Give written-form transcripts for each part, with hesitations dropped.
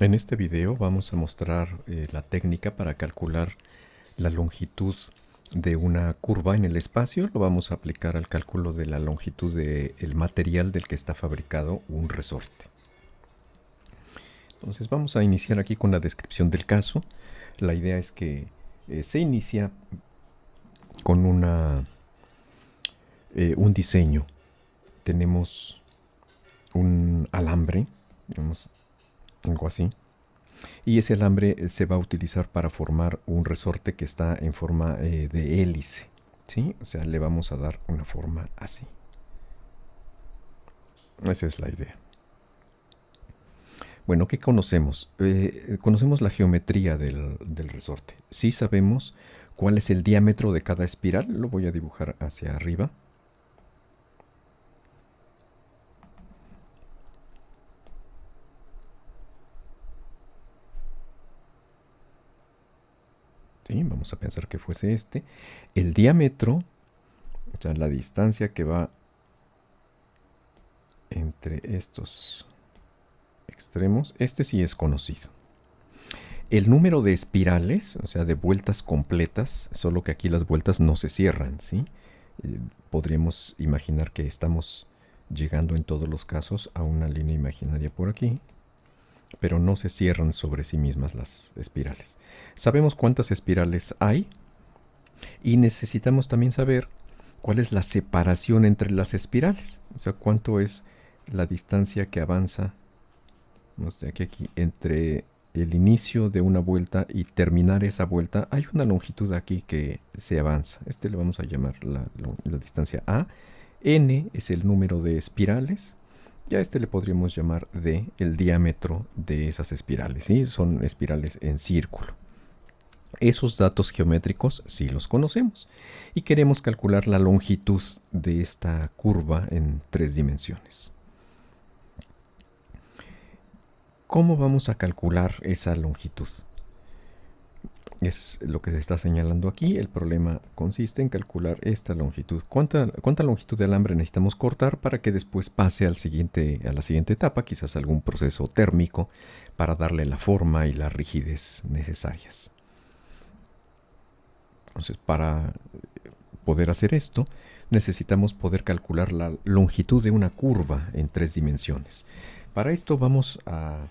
En este video vamos a mostrar la técnica para calcular la longitud de una curva en el espacio. Lo vamos a aplicar al cálculo de la longitud del material del que está fabricado un resorte. Entonces vamos a iniciar aquí con la descripción del caso. La idea es que se inicia con un diseño. Tenemos un alambre, digamos, algo así. Y ese alambre se va a utilizar para formar un resorte que está en forma de hélice, ¿sí? O sea, le vamos a dar una forma así. Esa es la idea. Bueno, ¿qué conocemos? Conocemos la geometría del resorte. Sí sabemos cuál es el diámetro de cada espiral. Lo voy a dibujar hacia arriba. ¿Sí? Vamos a pensar que fuese este. El diámetro, o sea, la distancia que va entre estos extremos, este sí es conocido. El número de espirales, o sea, de vueltas completas, solo que aquí las vueltas no se cierran, ¿sí? Podríamos imaginar que estamos llegando en todos los casos a una línea imaginaria por aquí, pero no se cierran sobre sí mismas las espirales. Sabemos cuántas espirales hay y necesitamos también saber cuál es la separación entre las espirales, o sea, cuánto es la distancia que avanza de aquí a aquí entre el inicio de una vuelta y terminar esa vuelta. Hay una longitud aquí que se avanza. Este le vamos a llamar la distancia A. N es el número de espirales. Y a este le podríamos llamar D, el diámetro de esas espirales. ¿Sí? Son espirales en círculo. Esos datos geométricos sí los conocemos. Y queremos calcular la longitud de esta curva en 3 dimensiones. ¿Cómo vamos a calcular esa longitud? Es lo que se está señalando aquí. El problema consiste en calcular esta longitud. ¿Cuánta longitud de alambre necesitamos cortar para que después pase a la siguiente etapa? Quizás algún proceso térmico para darle la forma y la rigidez necesarias. Entonces, para poder hacer esto, necesitamos poder calcular la longitud de una curva en 3 dimensiones. Para esto vamos a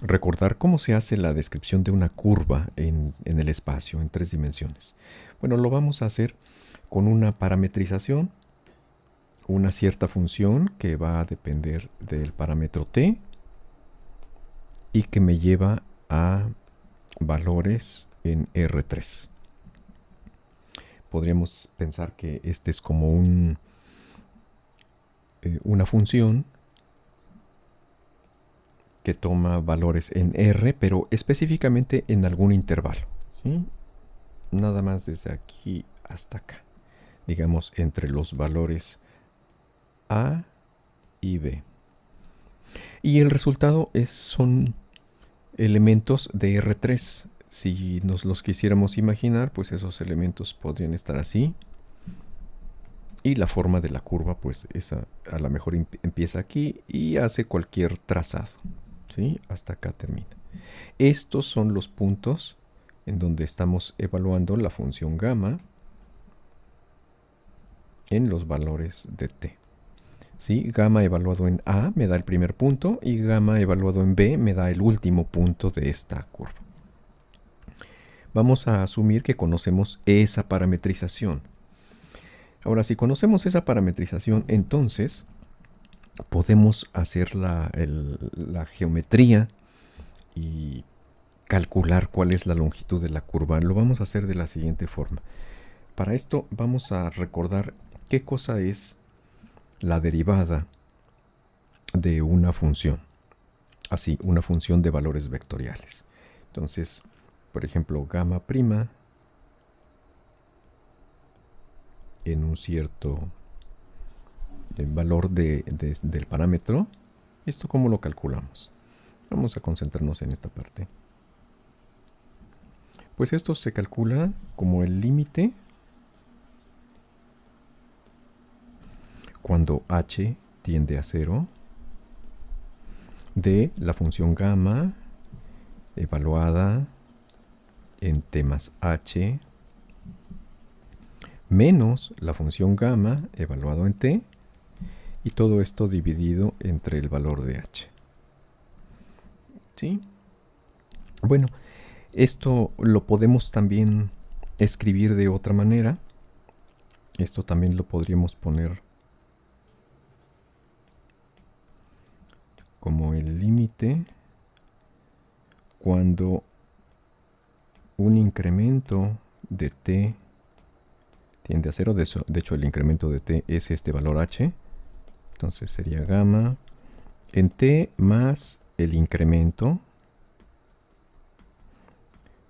recordar cómo se hace la descripción de una curva en el espacio en 3 dimensiones. Bueno, lo vamos a hacer con una parametrización, una cierta función que va a depender del parámetro t y que me lleva a valores en R3. Podríamos pensar que este es como una función que toma valores en R, pero específicamente en algún intervalo, ¿sí? Nada más desde aquí hasta acá, digamos entre los valores A y B. Y el resultado son elementos de R3. Si nos los quisiéramos imaginar, pues esos elementos podrían estar así. Y la forma de la curva, pues esa a lo mejor empieza aquí y hace cualquier trazado, ¿sí? Hasta acá termina. Estos son los puntos en donde estamos evaluando la función gamma en los valores de t. ¿Sí? Gamma evaluado en A me da el primer punto y gamma evaluado en B me da el último punto de esta curva. Vamos a asumir que conocemos esa parametrización. Ahora, si conocemos esa parametrización, entonces podemos hacer la geometría y calcular cuál es la longitud de la curva. Lo vamos a hacer de la siguiente forma. Para esto vamos a recordar qué cosa es la derivada de una función. Así, una función de valores vectoriales. Entonces, por ejemplo, gamma prima en un cierto valor del parámetro. ¿Esto cómo lo calculamos? Vamos a concentrarnos en esta parte. Pues esto se calcula como el límite cuando h tiende a 0 de la función gamma evaluada en t más h menos la función gamma evaluado en t, y todo esto dividido entre el valor de h. ¿Sí? Bueno, esto lo podemos también escribir de otra manera. Esto también lo podríamos poner como el límite cuando un incremento de t tiende a cero. De hecho, el incremento de t es este valor h. Entonces sería gamma en t más el incremento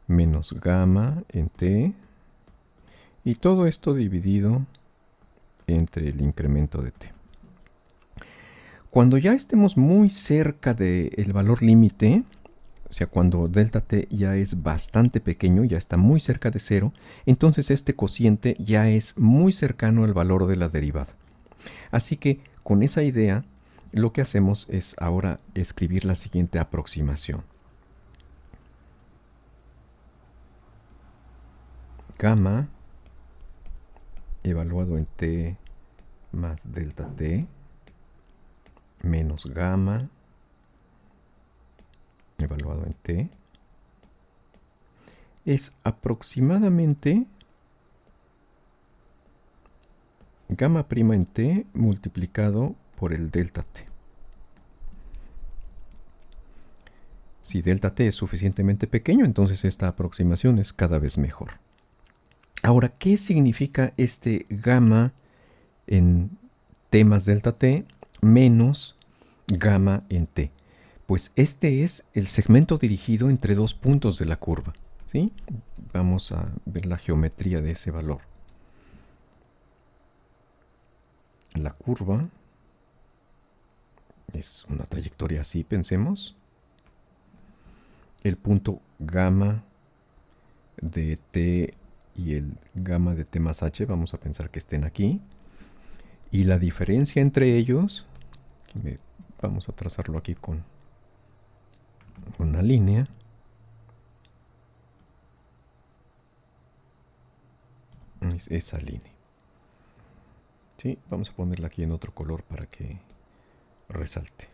menos gamma en t, y todo esto dividido entre el incremento de t. Cuando ya estemos muy cerca del valor límite, o sea, cuando delta t ya es bastante pequeño, ya está muy cerca de cero, entonces este cociente ya es muy cercano al valor de la derivada. Así que con esa idea, lo que hacemos es ahora escribir la siguiente aproximación. Gamma evaluado en t más delta t menos gamma evaluado en t es aproximadamente gamma prima en t multiplicado por el delta t. Si delta t es suficientemente pequeño, entonces esta aproximación es cada vez mejor. Ahora, ¿qué significa este gamma en t más delta t menos gamma en t? Pues este es el segmento dirigido entre dos puntos de la curva, ¿sí? Vamos a ver la geometría de ese valor. La curva es una trayectoria así, pensemos. El punto gamma de t y el gamma de t más h, vamos a pensar que estén aquí. Y la diferencia entre ellos, vamos a trazarlo aquí con una línea. Es esa línea. Sí, vamos a ponerla aquí en otro color para que resalte.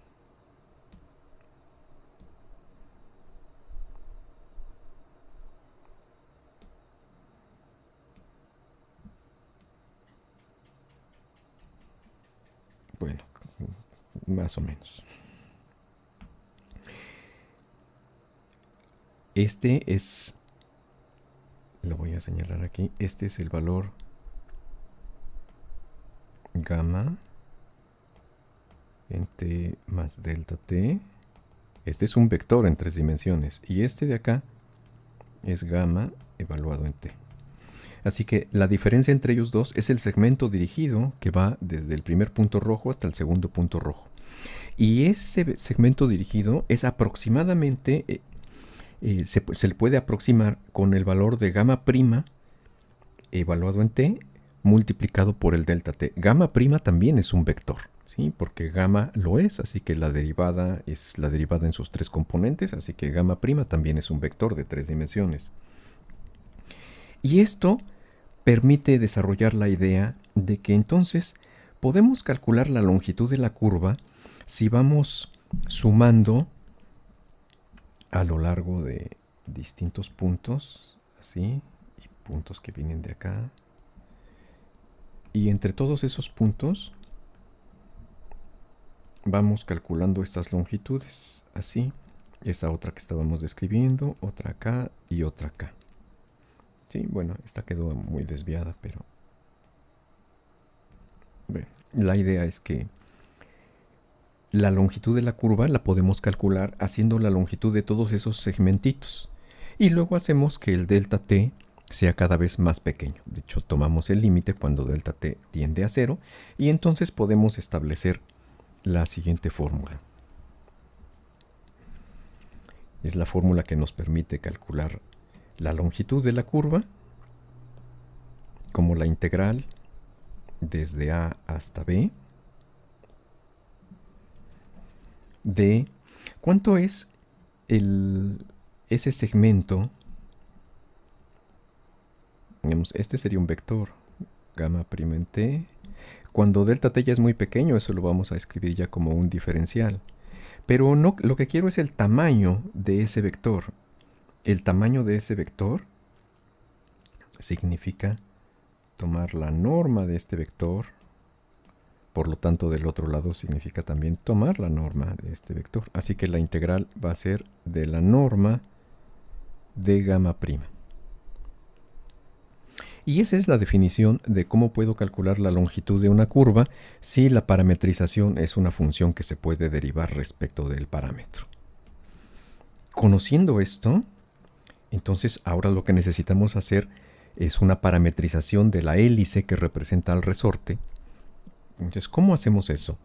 Bueno, más o menos. Este es, lo voy a señalar aquí, este es el valor gamma en t más delta t. Este es un vector en 3 dimensiones y este de acá es gamma evaluado en t. Así que la diferencia entre ellos dos es el segmento dirigido que va desde el primer punto rojo hasta el segundo punto rojo. Y ese segmento dirigido es aproximadamente, se le puede aproximar con el valor de gamma prima evaluado en t multiplicado por el delta t. Gamma prima también es un vector, ¿sí? Porque gamma lo es, así que la derivada es la derivada en sus tres componentes, así que gamma prima también es un vector de 3 dimensiones. Y esto permite desarrollar la idea de que entonces podemos calcular la longitud de la curva si vamos sumando a lo largo de distintos puntos, así, y puntos que vienen de acá. Y entre todos esos puntos vamos calculando estas longitudes, así. Esta otra que estábamos describiendo, otra acá y otra acá. Sí, bueno, esta quedó muy desviada, pero bueno, la idea es que la longitud de la curva la podemos calcular haciendo la longitud de todos esos segmentitos. Y luego hacemos que el delta t sea cada vez más pequeño. De hecho, tomamos el límite cuando delta t tiende a 0 y entonces podemos establecer la siguiente fórmula. Es la fórmula que nos permite calcular la longitud de la curva como la integral desde a hasta b de ¿cuánto es el ese segmento, digamos, este sería un vector, gamma prima en t. Cuando delta t ya es muy pequeño, eso lo vamos a escribir ya como un diferencial. Pero no, lo que quiero es el tamaño de ese vector. El tamaño de ese vector significa tomar la norma de este vector. Por lo tanto, del otro lado significa también tomar la norma de este vector. Así que la integral va a ser de la norma de gamma prima. Y esa es la definición de cómo puedo calcular la longitud de una curva si la parametrización es una función que se puede derivar respecto del parámetro. Conociendo esto, entonces ahora lo que necesitamos hacer es una parametrización de la hélice que representa al resorte. Entonces, ¿cómo hacemos eso?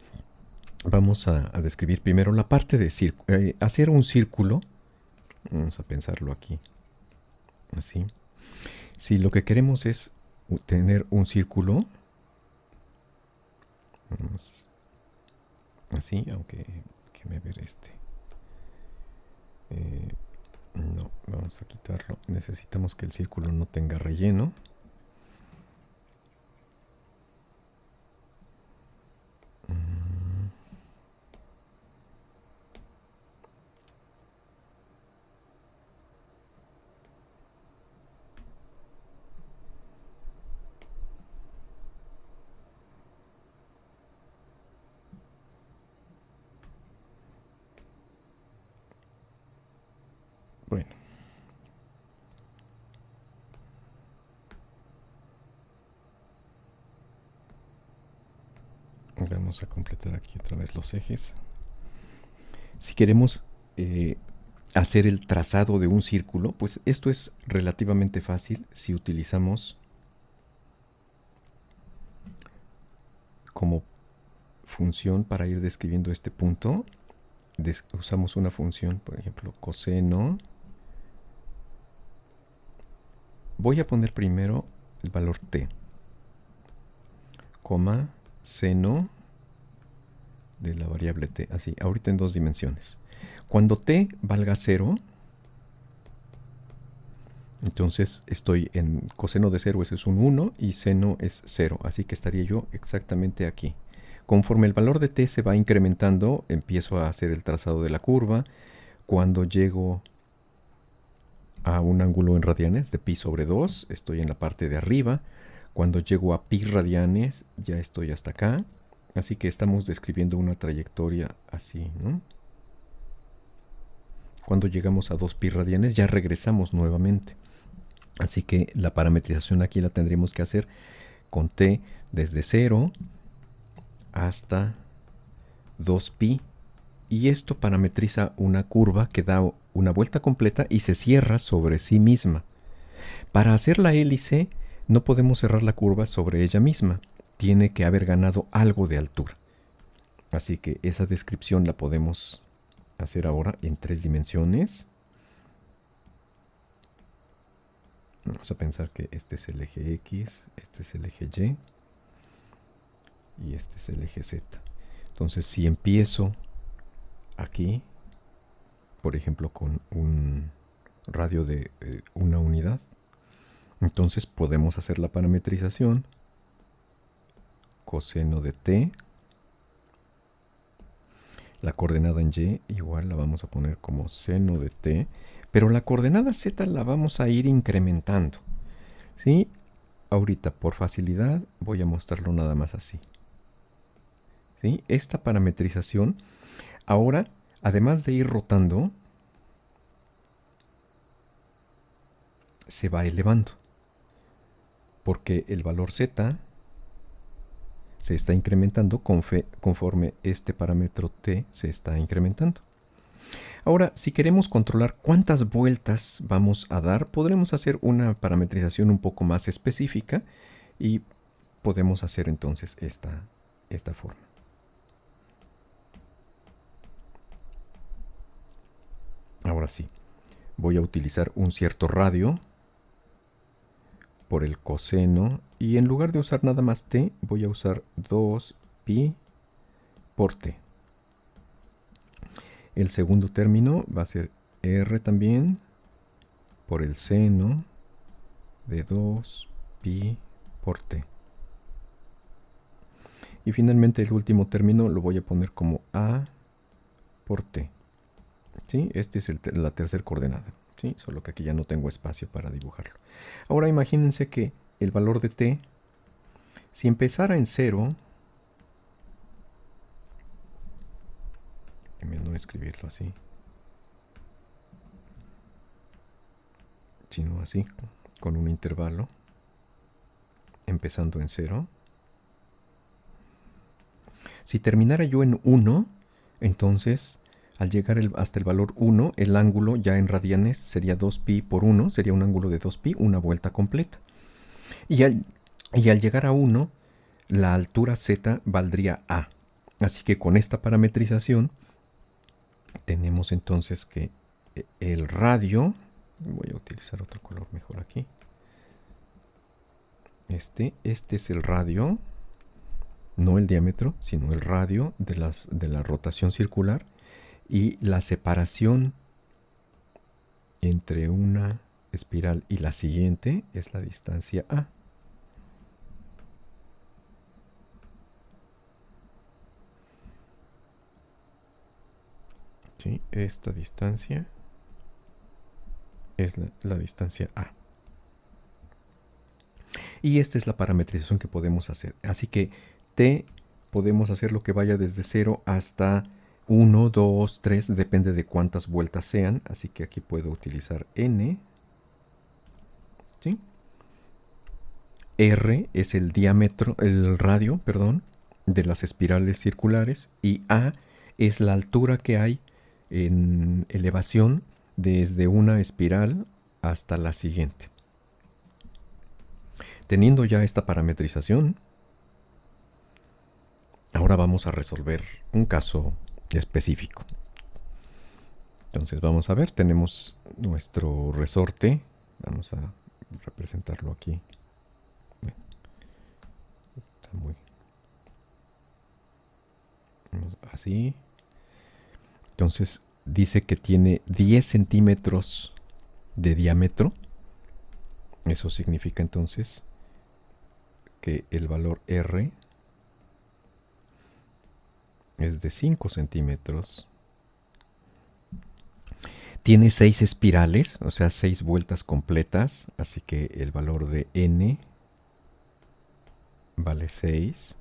Vamos a describir primero la parte de hacer un círculo. Vamos a pensarlo aquí. Así. Si lo que queremos es tener un círculo, vamos así, aunque déjeme ver este. No, vamos a quitarlo. Necesitamos que el círculo no tenga relleno. Bueno. Vamos a completar aquí otra vez los ejes. Si queremos hacer el trazado de un círculo, pues esto es relativamente fácil si utilizamos como función para ir describiendo este punto. Usamos una función, por ejemplo, coseno. Voy a poner primero el valor t, coma, seno de la variable t, así, ahorita en 2 dimensiones. Cuando t valga 0, entonces estoy en coseno de 0, ese es un 1, y seno es 0, así que estaría yo exactamente aquí. Conforme el valor de t se va incrementando, empiezo a hacer el trazado de la curva. Cuando llego a un ángulo en radianes de pi sobre 2, estoy en la parte de arriba. Cuando llego a pi radianes, ya estoy hasta acá. Así que estamos describiendo una trayectoria así, ¿no? Cuando llegamos a 2 pi radianes, ya regresamos nuevamente. Así que la parametrización aquí la tendríamos que hacer con t desde 0 hasta 2pi. Y esto parametriza una curva que da una vuelta completa y se cierra sobre sí misma. Para hacer la hélice, no podemos cerrar la curva sobre ella misma. Tiene que haber ganado algo de altura. Así que esa descripción la podemos hacer ahora en 3 dimensiones. Vamos a pensar que este es el eje X, este es el eje Y y este es el eje Z. Entonces, si empiezo aquí, por ejemplo, con un radio de una unidad, entonces podemos hacer la parametrización. Coseno de t. La coordenada en y igual la vamos a poner como seno de t. Pero la coordenada z la vamos a ir incrementando. ¿Sí? Ahorita, por facilidad, voy a mostrarlo nada más así. ¿Sí? Esta parametrización, ahora, además de ir rotando, se va elevando. Porque el valor z se está incrementando conforme este parámetro t se está incrementando. Ahora, si queremos controlar cuántas vueltas vamos a dar, podremos hacer una parametrización un poco más específica y podemos hacer entonces esta forma. Ahora sí, voy a utilizar un cierto radio por el coseno y en lugar de usar nada más t, voy a usar 2pi por t. El segundo término va a ser r también por el seno de 2pi por t. Y finalmente el último término lo voy a poner como a por t. ¿Sí? Esta es la tercera coordenada. ¿Sí? Solo que aquí ya no tengo espacio para dibujarlo. Ahora imagínense que el valor de t, si empezara en 0, déjenme no escribirlo así, sino así, con un intervalo, empezando en 0. Si terminara yo en 1, entonces al llegar hasta el valor 1, el ángulo ya en radianes sería 2pi por 1, sería un ángulo de 2pi, una vuelta completa. Y al llegar a 1, la altura z valdría a. Así que con esta parametrización tenemos entonces que el radio, voy a utilizar otro color mejor aquí, este es el radio, no el diámetro, sino el radio de la rotación circular, y la separación entre una espiral y la siguiente es la distancia a. ¿Sí? Esta distancia es la distancia a. Y esta es la parametrización que podemos hacer. Así que t podemos hacer lo que vaya desde 0 hasta 1, 2, 3, depende de cuántas vueltas sean. Así que aquí puedo utilizar n. ¿Sí? R es el diámetro, el radio, perdón, de las espirales circulares, y a es la altura que hay en elevación desde una espiral hasta la siguiente. Teniendo ya esta parametrización, ahora vamos a resolver un caso específico. Entonces vamos a ver, tenemos nuestro resorte, vamos a representarlo aquí. Está muy así. Entonces dice que tiene 10 centímetros de diámetro. Eso significa entonces que el valor R es de 5 centímetros. Tiene 6 espirales, o sea, 6 vueltas completas, así que el valor de N vale 6.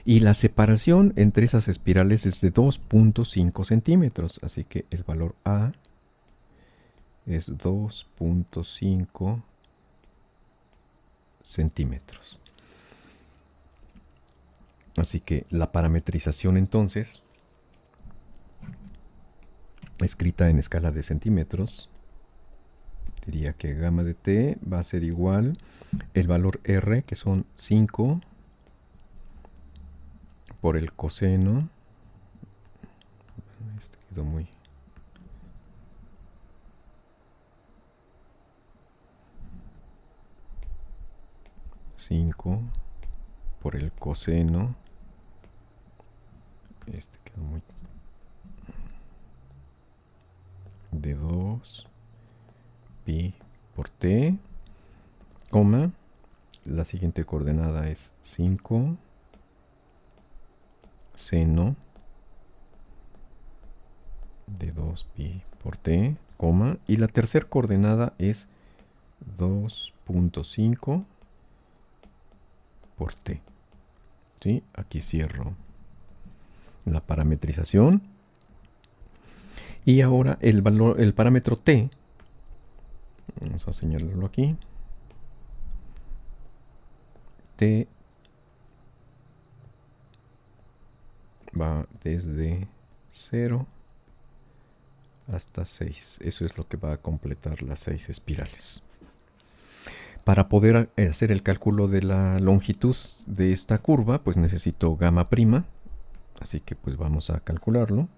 Y la separación entre esas espirales es de 2.5 centímetros, así que el valor A es 2.5 centímetros. Así que la parametrización entonces, escrita en escala de centímetros, diría que gamma de t va a ser igual el valor R, que son 5 por el coseno. Este quedó muy... 5 por el coseno. Este quedó muy... de 2 pi por t, coma, la siguiente coordenada es 5 seno de 2 pi por t, coma, y la tercera coordenada es 2.5 por t. ¿Sí? Aquí cierro la parametrización. Y ahora el valor, el parámetro t, vamos a señalarlo aquí. T va desde 0 hasta 6. Eso es lo que va a completar las 6 espirales. Para poder hacer el cálculo de la longitud de esta curva, pues necesito gamma prima. Así que pues vamos a calcularlo.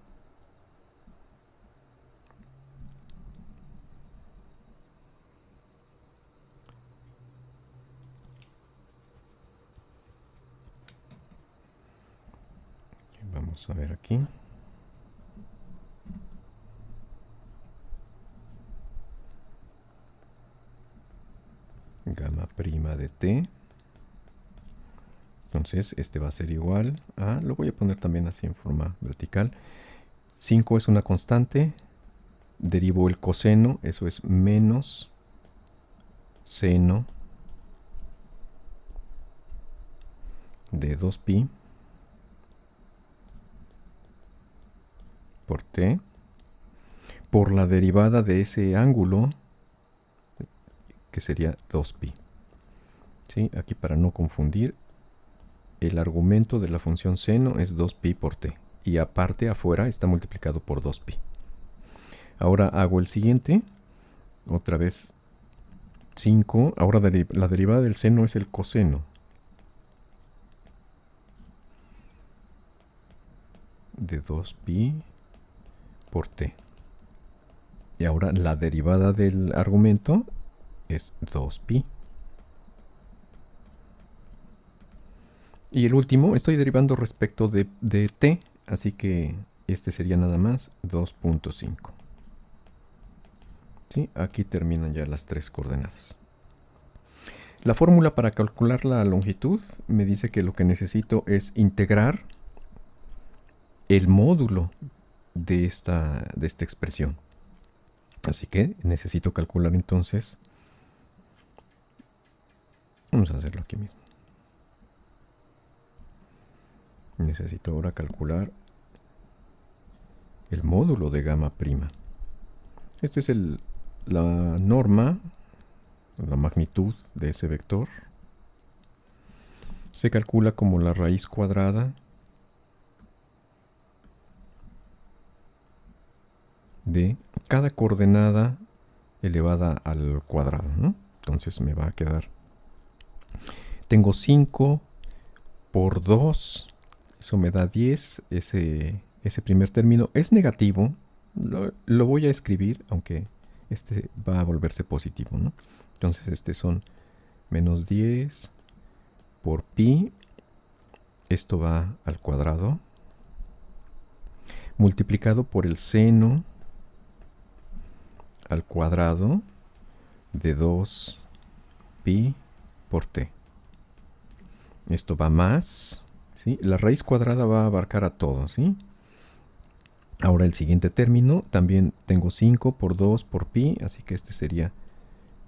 Vamos a ver aquí. gamma prima de t. Entonces este va a ser igual a, lo voy a poner también así en forma vertical. 5 es una constante, derivo el coseno, eso es menos seno de 2pi por t, por la derivada de ese ángulo, que sería 2pi. ¿Sí? Aquí para no confundir, el argumento de la función seno es 2pi por t. Y aparte, afuera, está multiplicado por 2pi. Ahora hago el siguiente. Otra vez 5. Ahora la derivada del seno es el coseno de 2pi por t. Y ahora la derivada del argumento es 2pi. Y el último, estoy derivando respecto de t, así que este sería nada más 2.5. ¿Sí? Aquí terminan ya las tres coordenadas. La fórmula para calcular la longitud me dice que lo que necesito es integrar el módulo de esta expresión. Así que necesito calcular entonces. Vamos a hacerlo aquí mismo. Necesito ahora calcular el módulo de gamma prima. Este es la norma, la magnitud de ese vector. Se calcula como la raíz cuadrada de cada coordenada elevada al cuadrado, ¿no? Entonces me va a quedar. Tengo 5 por 2. Eso me da 10. Ese primer término es negativo. Lo voy a escribir, aunque este va a volverse positivo, ¿no? Entonces este son menos 10 por pi. Esto va al cuadrado. Multiplicado por el seno al cuadrado de 2pi por t. Esto va más, ¿sí? La raíz cuadrada va a abarcar a todo, ¿sí? Ahora el siguiente término, también tengo 5 por 2 por pi, así que este sería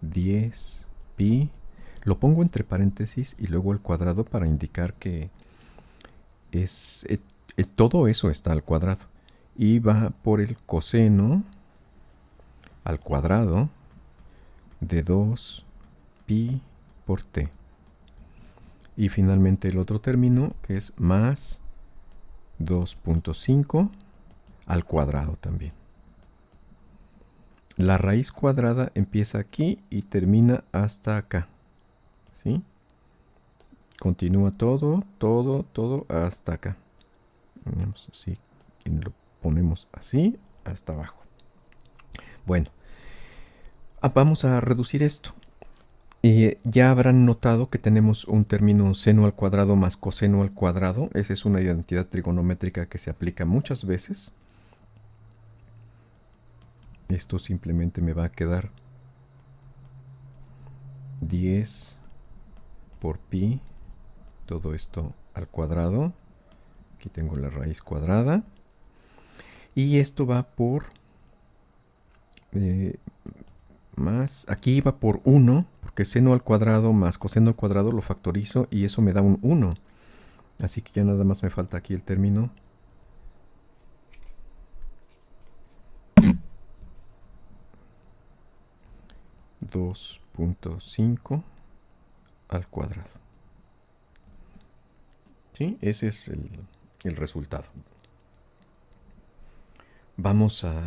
10 pi. Lo pongo entre paréntesis y luego el cuadrado para indicar que todo eso está al cuadrado. Y va por el coseno al cuadrado de 2pi por t. Y finalmente el otro término, que es más 2.5 al cuadrado también. La raíz cuadrada empieza aquí y termina hasta acá. ¿Sí? Continúa todo hasta acá. Así, lo ponemos así hasta abajo. Bueno, vamos a reducir esto. Ya habrán notado que tenemos un término seno al cuadrado más coseno al cuadrado. Esa es una identidad trigonométrica que se aplica muchas veces. Esto simplemente me va a quedar 10 por pi, todo esto al cuadrado. Aquí tengo la raíz cuadrada. Y esto va por más, aquí va por 1, porque seno al cuadrado más coseno al cuadrado lo factorizo y eso me da un 1. Así que ya nada más me falta aquí el término. (2.5) al cuadrado. ¿Sí? Ese es el resultado. Vamos a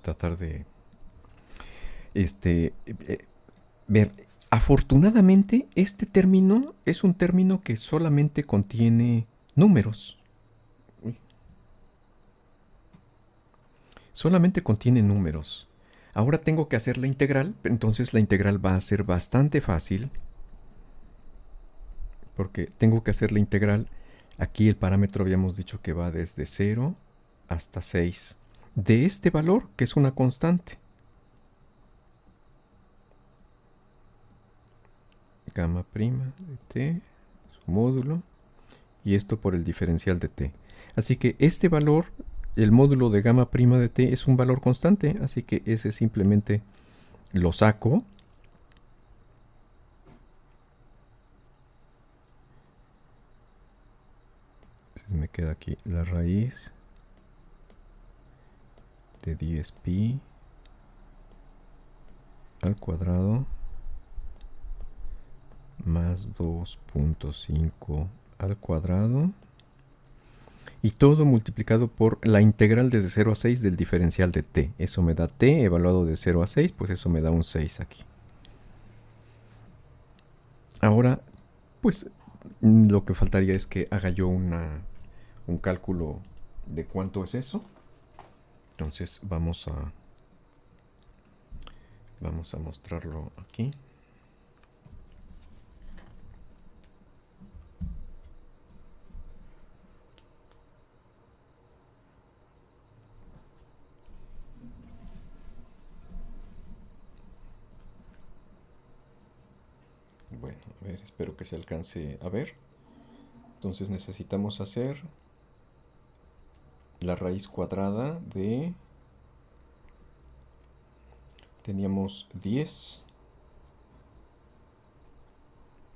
tratar de ver. Afortunadamente, este término es un término que solamente contiene números. Solamente contiene números. Ahora tengo que hacer la integral, entonces la integral va a ser bastante fácil. Porque tengo que hacer la integral. Aquí el parámetro habíamos dicho que va desde 0 hasta 6. De este valor, que es una constante. gamma prima de t, su módulo, y esto por el diferencial de t. Así que este valor, el módulo de gamma prima de t, es un valor constante, así que ese simplemente lo saco. Me queda aquí la raíz de 10pi al cuadrado más 2.5 al cuadrado, y todo multiplicado por la integral desde 0 a 6 del diferencial de t. Eso me da t evaluado de 0 a 6, pues eso me da un 6 aquí. Ahora, pues lo que faltaría es que haga yo un cálculo de cuánto es eso. Entonces vamos a mostrarlo aquí. Bueno, a ver, espero que se alcance a ver. Entonces necesitamos hacer la raíz cuadrada de... Teníamos 10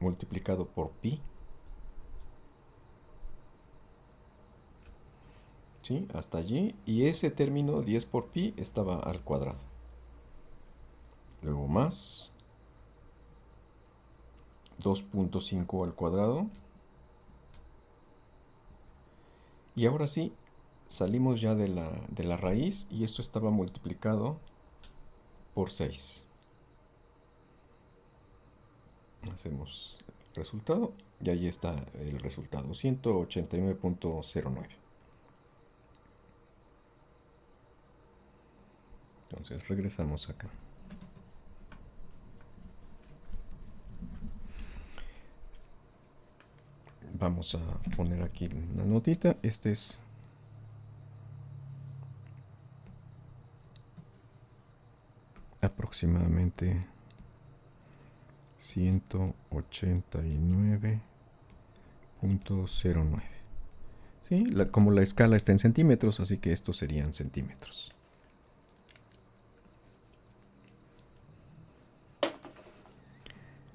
multiplicado por pi. ¿Sí? Hasta allí. Y ese término 10 por pi estaba al cuadrado. Luego más 2.5 al cuadrado. Y ahora sí, salimos ya de la raíz y esto estaba multiplicado por 6. Hacemos el resultado y ahí está el resultado, 189.09. Entonces regresamos acá. Vamos a poner aquí una notita. Este es aproximadamente 189.09. ¿Sí? Como la escala está en centímetros, así que estos serían centímetros.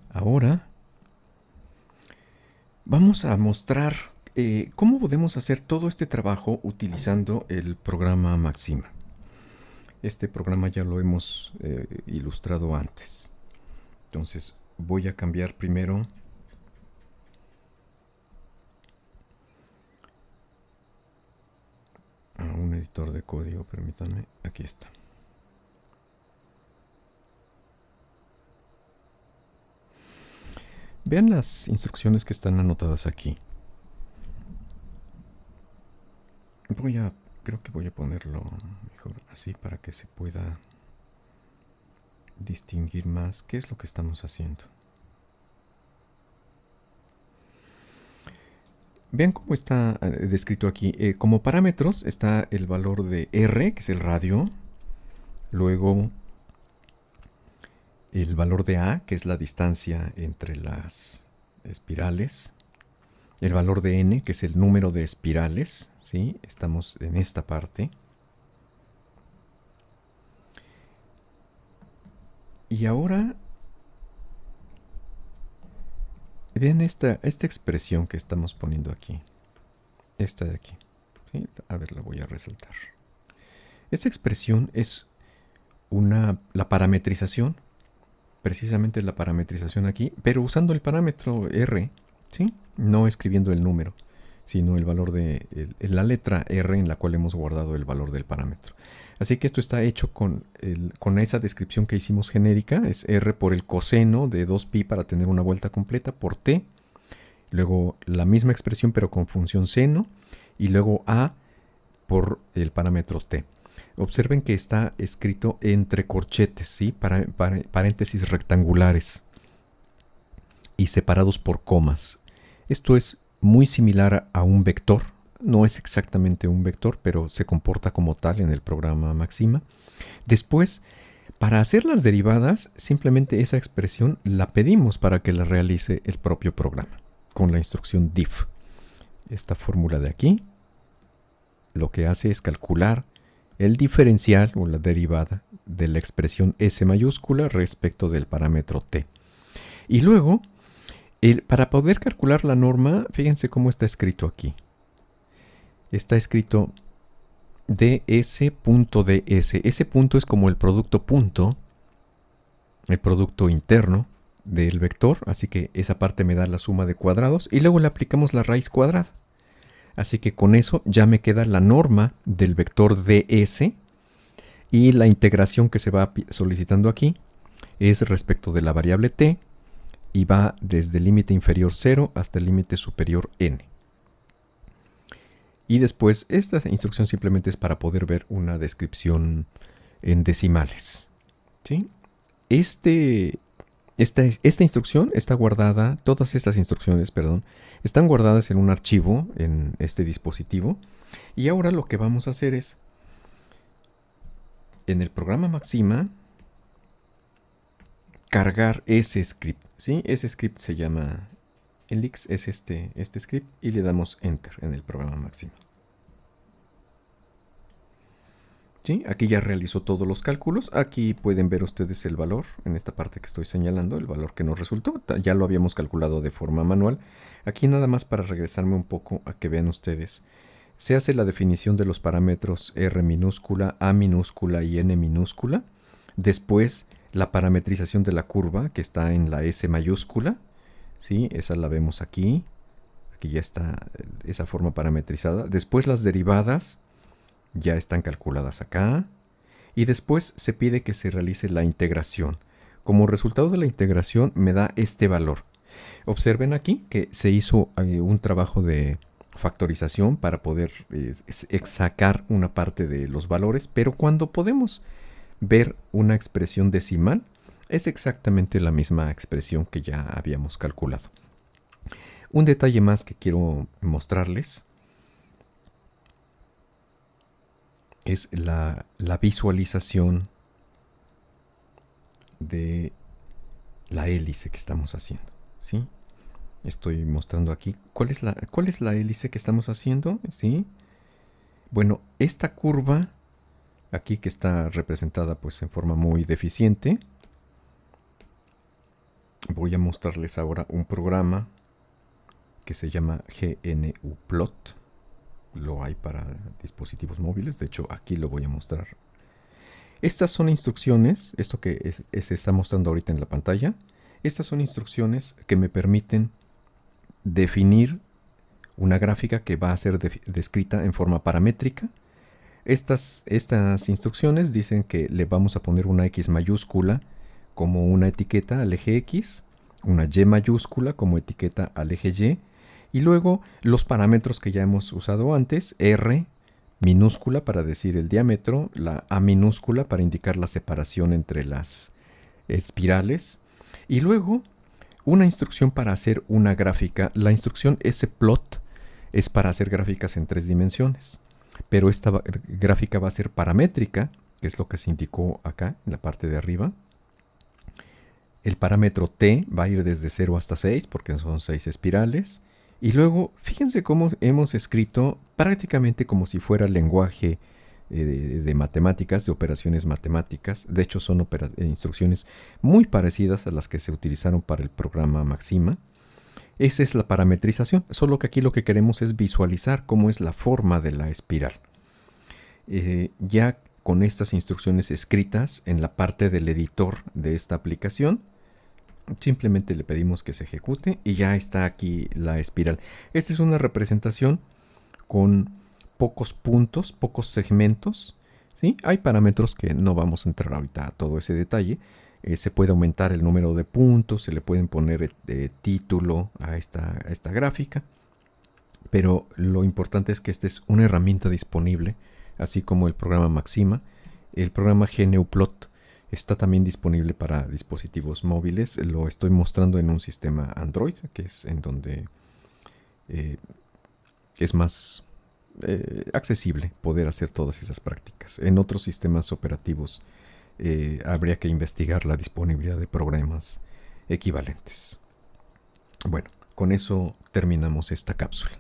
Ahora vamos a mostrar cómo podemos hacer todo este trabajo utilizando el programa Maxima. Este programa ya lo hemos ilustrado antes. Entonces voy a cambiar primero a un editor de código, permítanme, aquí está. Vean las instrucciones que están anotadas aquí. Creo que voy a ponerlo mejor así para que se pueda distinguir más qué es lo que estamos haciendo. Vean cómo está descrito aquí. Como parámetros está el valor de R, que es el radio. Luego el valor de A, que es la distancia entre las espirales. El valor de N, que es el número de espirales. ¿Sí? Estamos en esta parte. Y ahora vean esta expresión que estamos poniendo aquí. Esta de aquí. ¿Sí? A ver, la voy a resaltar. Esta expresión es la parametrización. Precisamente la parametrización aquí, pero usando el parámetro R, ¿sí? No escribiendo el número, sino el valor de la letra R en la cual hemos guardado el valor del parámetro. Así que esto está hecho con esa descripción que hicimos genérica, es R por el coseno de 2pi para tener una vuelta completa por t, luego la misma expresión pero con función seno, y luego A por el parámetro t. Observen que está escrito entre corchetes, ¿sí? Paréntesis rectangulares y separados por comas. Esto es muy similar a un vector. No es exactamente un vector, pero se comporta como tal en el programa Maxima. Después Para hacer las derivadas, simplemente esa expresión la pedimos para que la realice el propio programa, con la instrucción diff. Esta fórmula de aquí lo que hace es calcular el diferencial o la derivada de la expresión S mayúscula respecto del parámetro t. Y luego, para poder calcular la norma, fíjense cómo está escrito aquí. Está escrito ds.ds. Ese punto es como el producto punto, el producto interno del vector, así que esa parte me da la suma de cuadrados y luego le aplicamos la raíz cuadrada. Así que con eso ya me queda la norma del vector ds y la integración que se va solicitando aquí es respecto de la variable t y va desde el límite inferior 0 hasta el límite superior n. Y después esta instrucción simplemente es para poder ver una descripción en decimales, ¿sí? Esta instrucción está guardada, todas estas instrucciones, perdón, están guardadas en un archivo en este dispositivo. Y ahora lo que vamos a hacer es, en el programa Maxima, cargar ese script, ¿sí? Ese script se llama Elix, es este script, y le damos Enter en el programa Maxima. ¿Sí? Aquí ya realizó todos los cálculos. Aquí pueden ver ustedes el valor, en esta parte que estoy señalando, el valor que nos resultó. Ya lo habíamos calculado de forma manual. Aquí nada más para regresarme un poco a que vean ustedes. Se hace la definición de los parámetros R minúscula, A minúscula y N minúscula. Después la parametrización de la curva que está en la S mayúscula. ¿Sí? Esa la vemos aquí. Aquí ya está esa forma parametrizada. Después las derivadas ya están calculadas acá. Y después se pide que se realice la integración. Como resultado de la integración me da este valor. Observen aquí que se hizo un trabajo de factorización para poder sacar una parte de los valores, pero cuando podemos ver una expresión decimal, es exactamente la misma expresión que ya habíamos calculado. Un detalle más que quiero mostrarles es la visualización de la hélice que estamos haciendo, ¿sí? Estoy mostrando aquí cuál es la hélice que estamos haciendo, ¿sí? Bueno, esta curva aquí que está representada pues en forma muy deficiente. Voy a mostrarles ahora un programa que se llama GNUplot. Lo hay para dispositivos móviles, de hecho aquí lo voy a mostrar. Estas son instrucciones, esto que se está mostrando ahorita en la pantalla. Estas son instrucciones que me permiten definir una gráfica que va a ser descrita en forma paramétrica. Estas instrucciones dicen que le vamos a poner una X mayúscula como una etiqueta al eje X, una Y mayúscula como etiqueta al eje Y, y luego los parámetros que ya hemos usado antes, R minúscula para decir el diámetro, la A minúscula para indicar la separación entre las espirales, y luego una instrucción para hacer una gráfica. La instrucción splot es para hacer gráficas en 3 dimensiones, pero esta gráfica va a ser paramétrica, que es lo que se indicó acá en la parte de arriba. El parámetro t va a ir desde 0 hasta 6, porque son 6 espirales. Y luego, fíjense cómo hemos escrito prácticamente como si fuera lenguaje de matemáticas, de operaciones matemáticas. De hecho, son instrucciones muy parecidas a las que se utilizaron para el programa Maxima. Esa es la parametrización, solo que aquí lo que queremos es visualizar cómo es la forma de la espiral. Ya con estas instrucciones escritas en la parte del editor de esta aplicación, simplemente le pedimos que se ejecute y ya está aquí la espiral. Esta es una representación con pocos puntos, pocos segmentos, ¿sí? Hay parámetros que no vamos a entrar ahorita a todo ese detalle. Se puede aumentar el número de puntos, se le pueden poner título a esta gráfica, pero lo importante es que esta es una herramienta disponible, así como el programa Maxima. El programa GNUplot está también disponible para dispositivos móviles. Lo estoy mostrando en un sistema Android, que es en donde es más accesible poder hacer todas esas prácticas. En otros sistemas operativos habría que investigar la disponibilidad de programas equivalentes. Bueno, con eso terminamos esta cápsula.